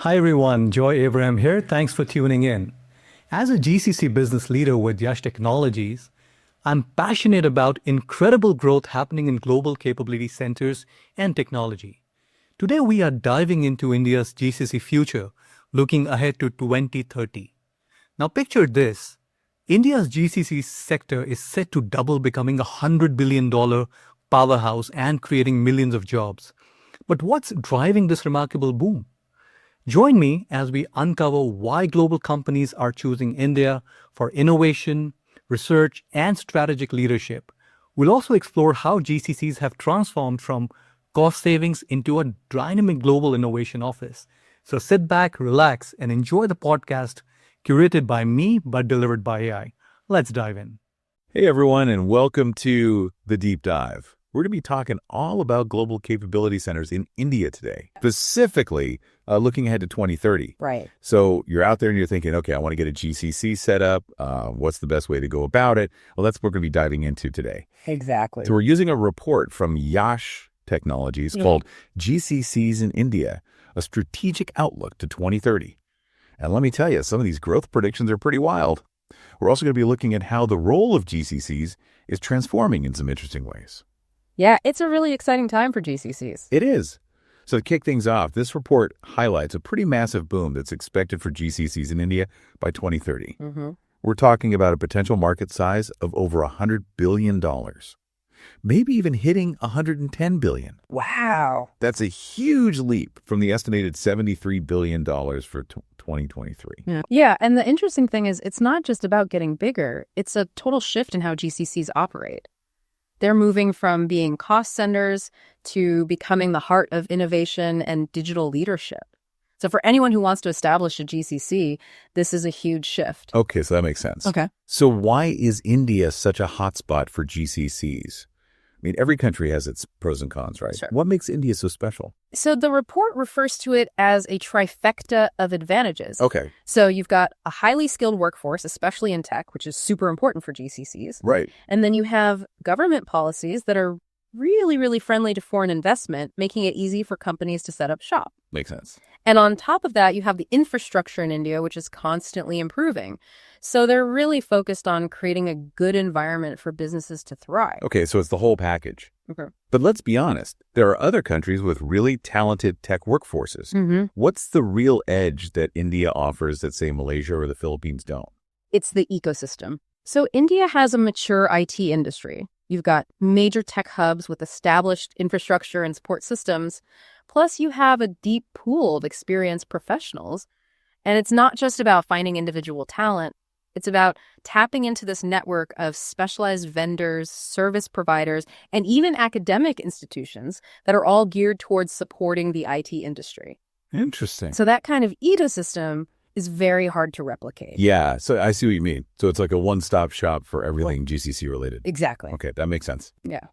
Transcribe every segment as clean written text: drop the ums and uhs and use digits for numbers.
Hi everyone, Joy Abraham here. Thanks for tuning in. As a GCC business leader with YASH Technologies, I'm passionate about incredible growth happening in global capability centers and technology. Today we are diving into India's GCC future, looking ahead to 2030. Now picture this. India's GCC sector is set to double, becoming a $100 billion powerhouse and creating millions of jobs. But what's driving this remarkable boom? Join me as we uncover why global companies are choosing India for innovation, research, and strategic leadership. We'll also explore how GCCs have transformed from cost savings into a dynamic global innovation office. So sit back, relax, and enjoy the podcast curated by me but delivered by AI. Let's dive in. Hey everyone, and welcome to The Deep Dive. We're going to be talking all about global capability centers in India today, specifically looking ahead to 2030. Right. So you're out there and you're thinking, okay, I want to get a GCC set up. What's the best way to go about it? Well, that's what we're going to be diving into today. Exactly. So we're using a report from YASH Technologies called GCCs in India, a strategic outlook to 2030. And let me tell you, some of these growth predictions are pretty wild. We're also going to be looking at how the role of GCCs is transforming in some interesting ways. Yeah, it's a really exciting time for GCCs. It is. So to kick things off, this report highlights a pretty massive boom that's expected for GCCs in India by 2030. We're talking about a potential market size of over $100 billion, maybe even hitting $110 billion. Wow. That's a huge leap from the estimated $73 billion for 2023. Yeah, and the interesting thing is it's not just about getting bigger. It's a total shift in how GCCs operate. They're moving from being cost centers to becoming the heart of innovation and digital leadership. So for anyone who wants to establish a GCC, this is a huge shift. Okay, so that makes sense. Okay. So why is India such a hotspot for GCCs? I mean, every country has its pros and cons, right? Sure. What makes India so special? So the report refers to it as a trifecta of advantages. Okay. So you've got a highly skilled workforce, especially in tech, which is super important for GCCs. Right. And then you have government policies that are really, really friendly to foreign investment, making it easy for companies to set up shop. Makes sense. And on top of that, you have the infrastructure in India, which is constantly improving. So they're really focused on creating a good environment for businesses to thrive. Okay, so it's the whole package. Okay. But let's be honest, there are other countries with really talented tech workforces. What's the real edge that India offers that, say, Malaysia or the Philippines don't? It's the ecosystem. So India has a mature IT industry. You've got major tech hubs with established infrastructure and support systems. Plus, you have a deep pool of experienced professionals. And it's not just about finding individual talent. It's about tapping into this network of specialized vendors, service providers, and even academic institutions that are all geared towards supporting the IT industry. Interesting. So that kind of ecosystem is very hard to replicate. Yeah, so I see what you mean. So it's like a one-stop shop for everything GCC related. Exactly. Okay, that makes sense. Yeah.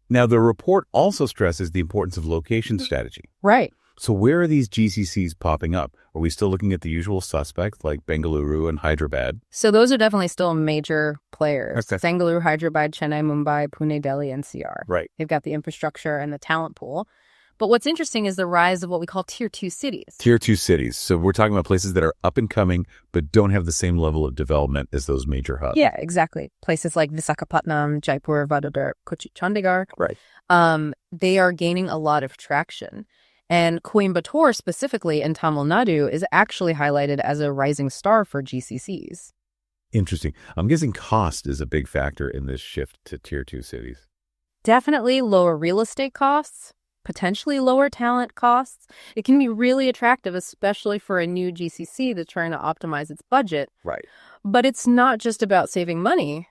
Now, the report also stresses the importance of location strategy. Right. So where are these GCCs popping up? Are we still looking at the usual suspects like Bengaluru and Hyderabad? So those are definitely still major players. Okay. Bengaluru, Hyderabad, Chennai, Mumbai, Pune, Delhi, NCR. Right. They've got the infrastructure and the talent pool. But what's interesting is the rise of what we call Tier 2 cities. Tier 2 cities. So we're talking about places that are up and coming, but don't have the same level of development as those major hubs. Yeah, exactly. Places like Visakhapatnam, Jaipur, Vadodara, Kochi, Chandigarh. Right. They are gaining a lot of traction. And Coimbatore specifically in Tamil Nadu is actually highlighted as a rising star for GCCs. Interesting. I'm guessing cost is a big factor in this shift to Tier 2 cities. Definitely lower real estate costs, potentially lower talent costs. It can be really attractive, especially for a new GCC that's trying to optimize its budget. Right. But it's not just about saving money.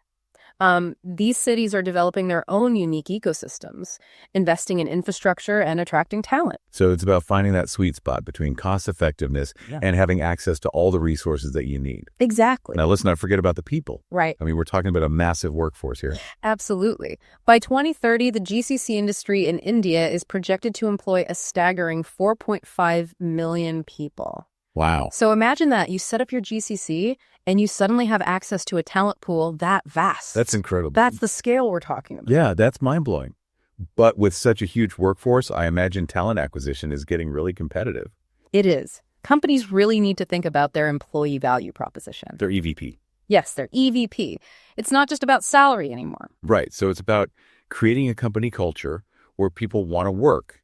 These cities are developing their own unique ecosystems, investing in infrastructure and attracting talent. So it's about finding that sweet spot between cost effectiveness and having access to all the resources that you need. Exactly. Now, let's not forget about the people. Right. I mean, we're talking about a massive workforce here. Absolutely. By 2030, the GCC industry in India is projected to employ a staggering 4.5 million people. Wow. So imagine that. You set up your GCC and you suddenly have access to a talent pool that vast. That's incredible. That's the scale we're talking about. Yeah, that's mind-blowing. But with such a huge workforce, I imagine talent acquisition is getting really competitive. It is. Companies really need to think about their employee value proposition. Their EVP. Yes, their EVP. It's not just about salary anymore. Right. So it's about creating a company culture where people want to work,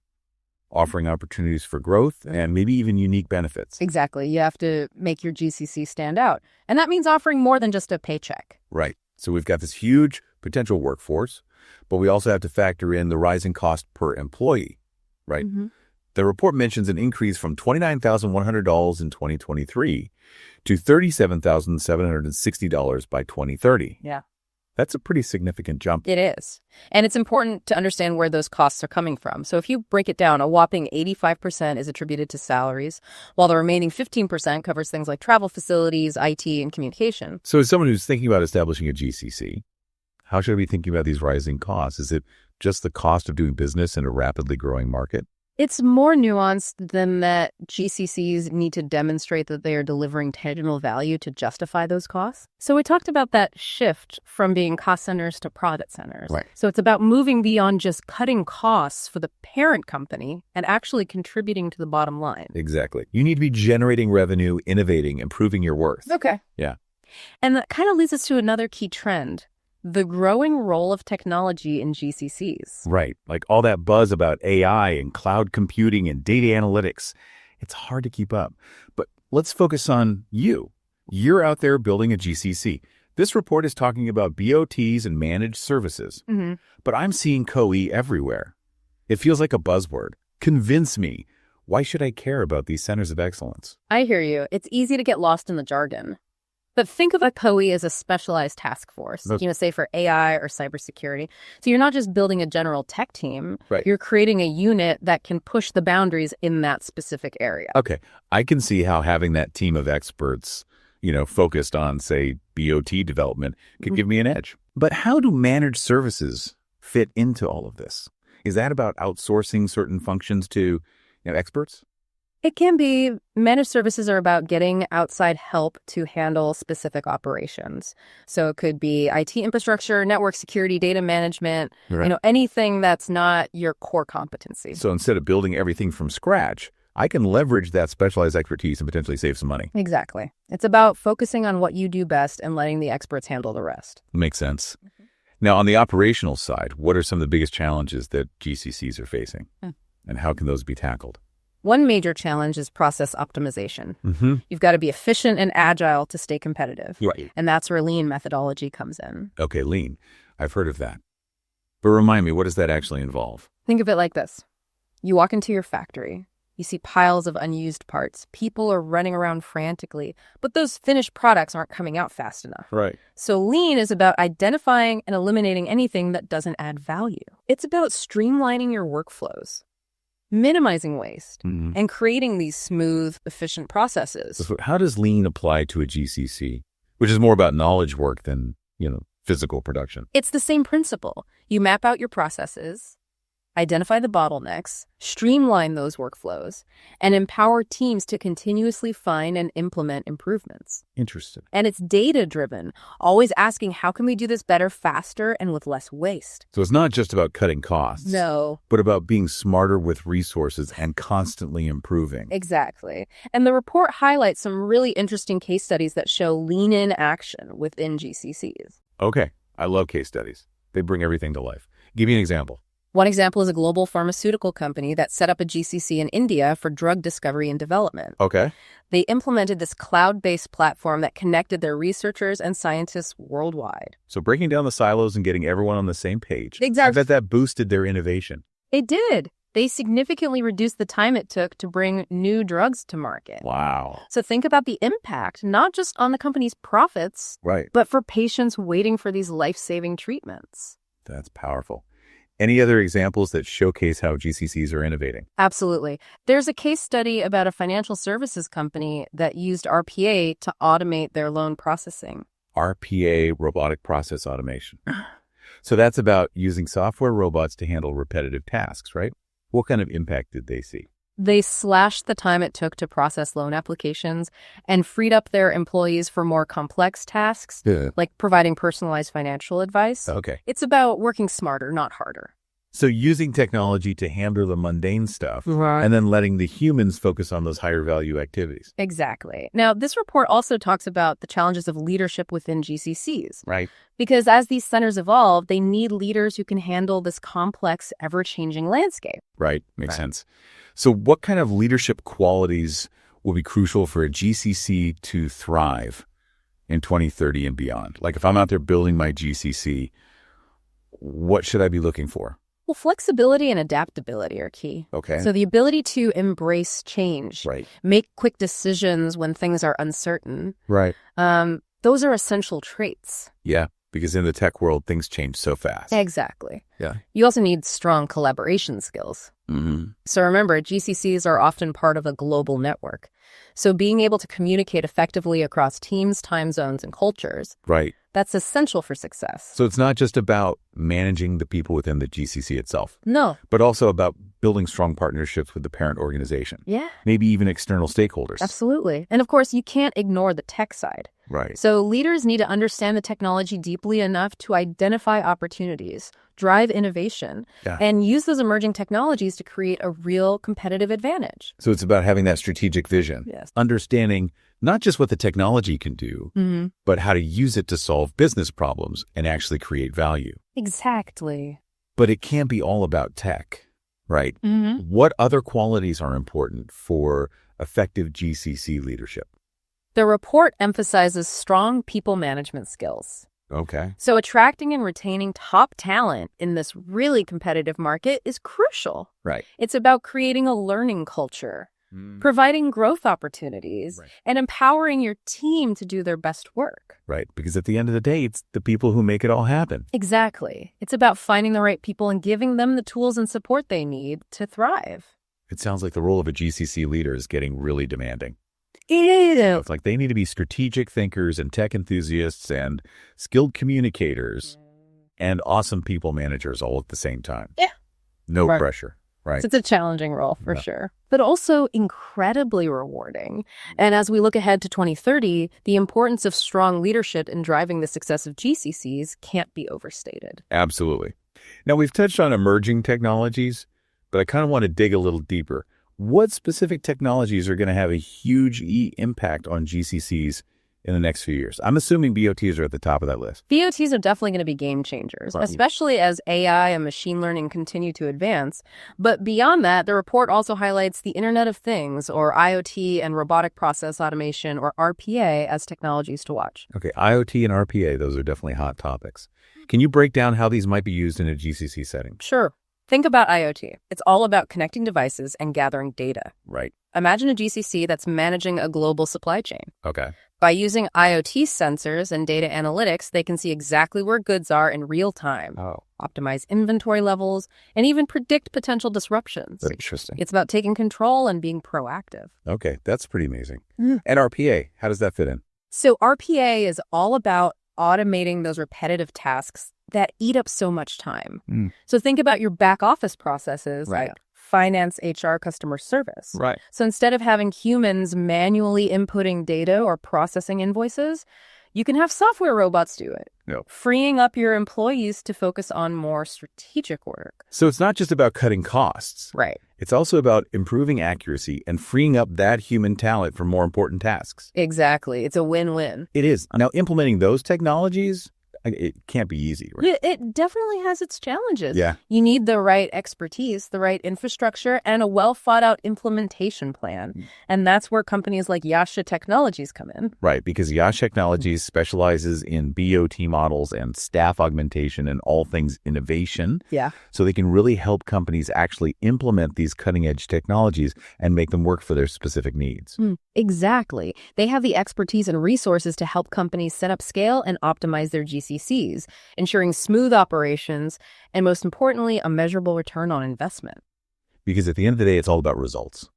offering opportunities for growth and maybe even unique benefits. Exactly. You have to make your GCC stand out. And that means offering more than just a paycheck. Right. So we've got this huge potential workforce, but we also have to factor in the rising cost per employee, right? Mm-hmm. The report mentions an increase from $29,100 in 2023 to $37,760 by 2030. Yeah. That's a pretty significant jump. It is. And it's important to understand where those costs are coming from. So if you break it down, a whopping 85% is attributed to salaries, while the remaining 15% covers things like travel facilities, IT, and communication. So as someone who's thinking about establishing a GCC, how should I be thinking about these rising costs? Is it just the cost of doing business in a rapidly growing market? It's more nuanced than that. GCCs need to demonstrate that they are delivering tangible value to justify those costs. So we talked about that shift from being cost centers to profit centers. Right. So it's about moving beyond just cutting costs for the parent company and actually contributing to the bottom line. Exactly. You need to be generating revenue, innovating, improving your worth. Okay. Yeah. And that kind of leads us to another key trend: the growing role of technology in GCCs. Right. Like all that buzz about AI and cloud computing and data analytics. It's hard to keep up. But let's focus on you. You're out there building a GCC. This report is talking about BOTs and managed services. Mm-hmm. But I'm seeing CoE everywhere. It feels like a buzzword. Convince me. Why should I care about these centers of excellence? I hear you. It's easy to get lost in the jargon. But think of a CoE as a specialized task force, say for AI or cybersecurity. So you're not just building a general tech team. Right. You're creating a unit that can push the boundaries in that specific area. Okay. I can see how having that team of experts, focused on, say, BOT development could give me an edge. But how do managed services fit into all of this? Is that about outsourcing certain functions to experts? It can be. Managed services are about getting outside help to handle specific operations. So it could be IT infrastructure, network security, data management, Right. Anything that's not your core competency. So instead of building everything from scratch, I can leverage that specialized expertise and potentially save some money. Exactly. It's about focusing on what you do best and letting the experts handle the rest. Makes sense. Now, on the operational side, what are some of the biggest challenges that GCCs are facing? And how can those be tackled? One major challenge is process optimization. Mm-hmm. You've got to be efficient and agile to stay competitive. Right. And that's where lean methodology comes in. Okay, lean. I've heard of that. But remind me, what does that actually involve? Think of it like this. You walk into your factory. You see piles of unused parts. People are running around frantically, but those finished products aren't coming out fast enough. Right. So lean is about identifying and eliminating anything that doesn't add value. It's about streamlining your workflows, minimizing waste, and creating these smooth, efficient processes. So how does lean apply to a GCC, which is more about knowledge work than, physical production? It's the same principle. You map out your processes, identify the bottlenecks, streamline those workflows, and empower teams to continuously find and implement improvements. Interesting. And it's data-driven, always asking, how can we do this better, faster, and with less waste? So it's not just about cutting costs. No. But about being smarter with resources and constantly improving. Exactly. And the report highlights some really interesting case studies that show lean in action within GCCs. Okay. I love case studies. They bring everything to life. Give me an example. One example is a global pharmaceutical company that set up a GCC in India for drug discovery and development. Okay. They implemented this cloud-based platform that connected their researchers and scientists worldwide. So breaking down the silos and getting everyone on the same page. Exactly. I bet that boosted their innovation. It did. They significantly reduced the time it took to bring new drugs to market. Wow. So think about the impact, not just on the company's profits, Right. but for patients waiting for these life-saving treatments. That's powerful. Any other examples that showcase how GCCs are innovating? Absolutely. There's a case study about a financial services company that used RPA to automate their loan processing. RPA, robotic process automation. So that's about using software robots to handle repetitive tasks, right? What kind of impact did they see? They slashed the time it took to process loan applications and freed up their employees for more complex tasks, like providing personalized financial advice. Okay. It's about working smarter, not harder. So using technology to handle the mundane stuff Right. and then letting the humans focus on those higher value activities. Exactly. Now, this report also talks about the challenges of leadership within GCCs. Right. Because as these centers evolve, they need leaders who can handle this complex, ever-changing landscape. Right. Makes sense. So what kind of leadership qualities will be crucial for a GCC to thrive in 2030 and beyond? Like if I'm out there building my GCC, what should I be looking for? Well, flexibility and adaptability are key. Okay. So the ability to embrace change, Right. make quick decisions when things are uncertain, Right. those are essential traits. Yeah. Because in the tech world, things change so fast. Exactly. Yeah. You also need strong collaboration skills. Mm-hmm. So remember, GCCs are often part of a global network. So being able to communicate effectively across teams, time zones, and cultures, Right. that's essential for success. So it's not just about managing the people within the GCC itself, No. but also about building strong partnerships with the parent organization, Yeah, maybe even external stakeholders. absolutely. And of course, you can't ignore the tech side. Right. So leaders need to understand the technology deeply enough to identify opportunities, drive innovation, Yeah. and use those emerging technologies to create a real competitive advantage. So it's about having that strategic vision, Yes. understanding not just what the technology can do, Mm-hmm. but how to use it to solve business problems and actually create value. Exactly. But it can't be all about tech, right? Mm-hmm. What other qualities are important for effective GCC leadership? The report emphasizes strong people management skills. Okay. So attracting and retaining top talent in this really competitive market is crucial. Right. It's about creating a learning culture, providing growth opportunities, Right. and empowering your team to do their best work. Right. Because at the end of the day, it's the people who make it all happen. Exactly. It's about finding the right people and giving them the tools and support they need to thrive. It sounds like the role of a GCC leader is getting really demanding. Ew. It's like they need to be strategic thinkers and tech enthusiasts and skilled communicators and awesome people managers all at the same time. Yeah. No Right. pressure. Right. It's a challenging role for Yeah. sure, but also incredibly rewarding. And as we look ahead to 2030, the importance of strong leadership in driving the success of GCCs can't be overstated. Absolutely. Now, we've touched on emerging technologies, but I kind of want to dig a little deeper. What specific technologies are going to have a huge impact on GCCs in the next few years? I'm assuming BOTs are at the top of that list. BOTs are definitely going to be game changers, Right. especially as AI and machine learning continue to advance. But beyond that, the report also highlights the Internet of Things, or IoT, and robotic process automation, or RPA, as technologies to watch. Okay, IoT and RPA, those are definitely hot topics. Can you break down how these might be used in a GCC setting? Sure. Think about IoT. It's all about connecting devices and gathering data. Right. Imagine a GCC that's managing a global supply chain. Okay. By using IoT sensors and data analytics, they can see exactly where goods are in real time, Oh, optimize inventory levels, and even predict potential disruptions. very interesting. It's about taking control and being proactive. Okay, that's pretty amazing. Mm. And RPA, how does that fit in? So RPA is all about automating those repetitive tasks that eat up so much time. Mm. So think about your back office processes Right. like finance, HR, customer service. Right. So instead of having humans manually inputting data or processing invoices, you can have software robots do it, Yep. freeing up your employees to focus on more strategic work. So it's not just about cutting costs. Right. It's also about improving accuracy and freeing up that human talent for more important tasks. Exactly. It's a win-win. It is. Now, implementing those technologies, it can't be easy, right? It definitely has its challenges. Yeah. You need the right expertise, the right infrastructure, and a well-thought-out implementation plan. And that's where companies like YASH Technologies come in. Right, because YASH Technologies specializes in BOT models and staff augmentation and all things innovation. Yeah. So they can really help companies actually implement these cutting-edge technologies and make them work for their specific needs. Exactly. They have the expertise and resources to help companies set up scale and optimize their GCCs, ensuring smooth operations and, most importantly, a measurable return on investment. Because at the end of the day, it's all about results.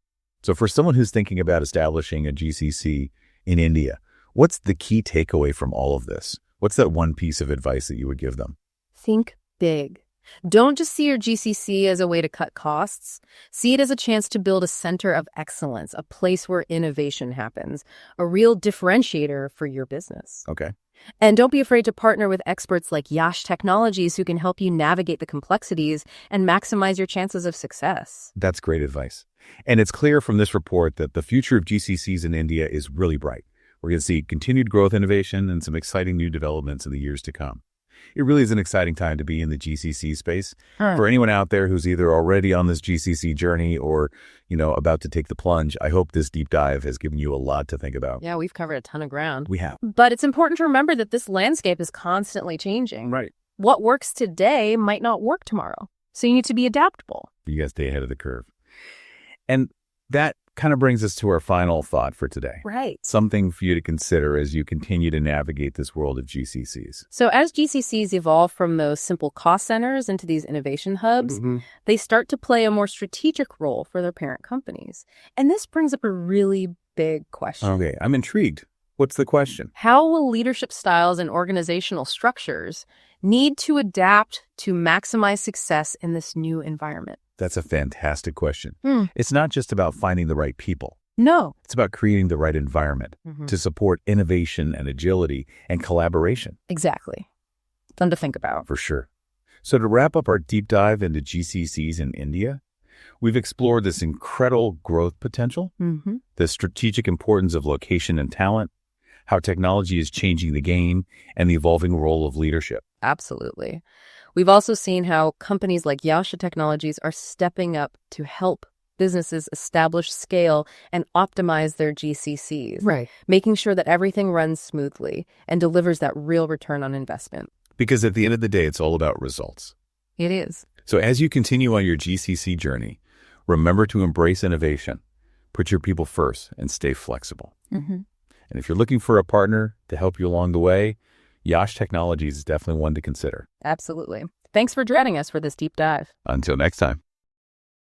So for someone who's thinking about establishing a GCC in India, what's the key takeaway from all of this? What's that one piece of advice that you would give them? Think big. Don't just see your GCC as a way to cut costs. See it as a chance to build a center of excellence, a place where innovation happens, a real differentiator for your business. Okay. And don't be afraid to partner with experts like YASH Technologies who can help you navigate the complexities and maximize your chances of success. That's great advice. And it's clear from this report that the future of GCCs in India is really bright. We're going to see continued growth, innovation, and some exciting new developments in the years to come. It really is an exciting time to be in the GCC space. For anyone out there who's either already on this GCC journey or, about to take the plunge, I hope this deep dive has given you a lot to think about. Yeah, we've covered a ton of ground. We have. But it's important to remember that this landscape is constantly changing. Right. What works today might not work tomorrow. So you need to be adaptable. You guys stay ahead of the curve. And that kind of brings us to our final thought for today. Right. Something for you to consider as you continue to navigate this world of GCCs. So as GCCs evolve from those simple cost centers into these innovation hubs, they start to play a more strategic role for their parent companies. And this brings up a really big question. Okay, I'm intrigued. What's the question? How will leadership styles and organizational structures need to adapt to maximize success in this new environment? That's a fantastic question. It's not just about finding the right people. No. It's about creating the right environment to support innovation and agility and collaboration. Exactly. Something to think about. For sure. So to wrap up our deep dive into GCCs in India, we've explored this incredible growth potential, the strategic importance of location and talent, how technology is changing the game, and the evolving role of leadership. Absolutely. We've also seen how companies like YASH Technologies are stepping up to help businesses establish scale and optimize their GCCs, making sure that everything runs smoothly and delivers that real return on investment. Because at the end of the day, it's all about results. It is. So as you continue on your GCC journey, remember to embrace innovation, put your people first, and stay flexible. And if you're looking for a partner to help you along the way, YASH Technologies is definitely one to consider. Absolutely. Thanks for joining us for this deep dive. Until next time.